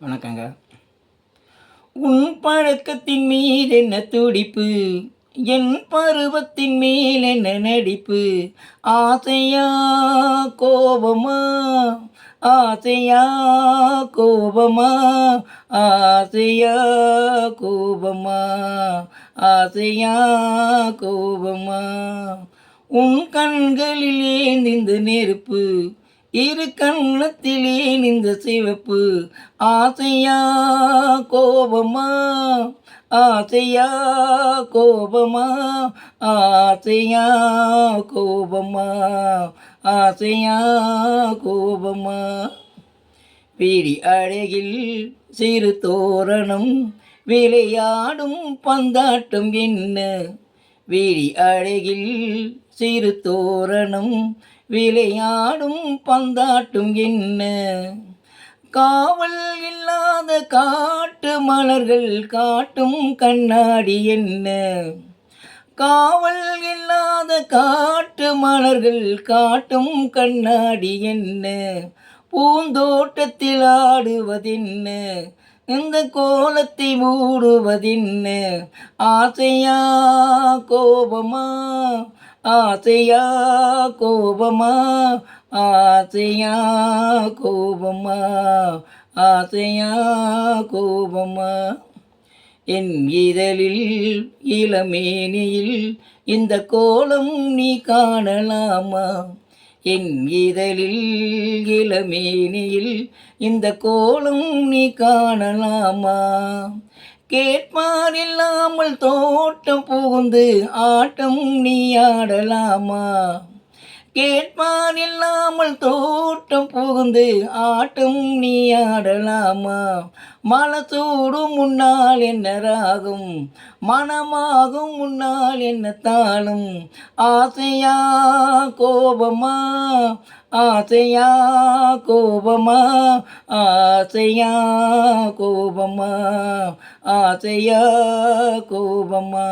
வணக்கங்க. உன் பழக்கத்தின் மீது என்ன துடிப்பு, என் பருவத்தின் மேல் என்ன நடிப்பு, ஆசையா கோபமா, ஆசையா கோபமா, ஆசையா கோபமா, ஆசையா கோபமா, உன் கண்களில் ஏன் இந்த நெருப்பு, இரு கண்ணத்திலே இந்த சிவப்பு, ஆசையா கோபமா, ஆசையா கோபமா, ஆசையா கோபமா, ஆசையா கோபமா, பிடி அழகில் சிறு தோரணம் விளையாடும் பந்தாட்டம் என்ன, விழி அழகில் சிறு தோரணம் விளையாடும் பந்தாட்டும் என்ன, காவல் இல்லாத காட்டு மலர்கள் காட்டும் கண்ணாடி என்ன, காவல் இல்லாத காட்டு மலர்கள் காட்டும் கண்ணாடி என்ன, பூந்தோட்டத்தில் ஆடுவதென்ன, இந்த கோலத்தை மூடுவதென்ன, ஆசையா கோபமா, ஆசையா கோபமா, ஆசையா கோபமா, ஆசையா கோபமா, என் இதழில் இளமேனியில் இந்த கோலம் நீ காணலாமா, என் இதழில் இளமேனியில் இந்த கோலம் நீ காணலாமா, கேட்பார் இல்லாமல் தோட்டம் புகுந்து ஆட்டம் நீ ஆடலாமா, கேட்பார் இல்லாமல் தோட்டம் புகுந்து ஆட்டம் நீ ஆடலாமா, மனசூடும் முன்னால் என்ன ராகும், மனமாகும் முன்னால் என்ன தாளும், ஆசையா கோபமா, ஆசையா கோபமா, ஆசையா கோபமா, ஆசையா கோபமா.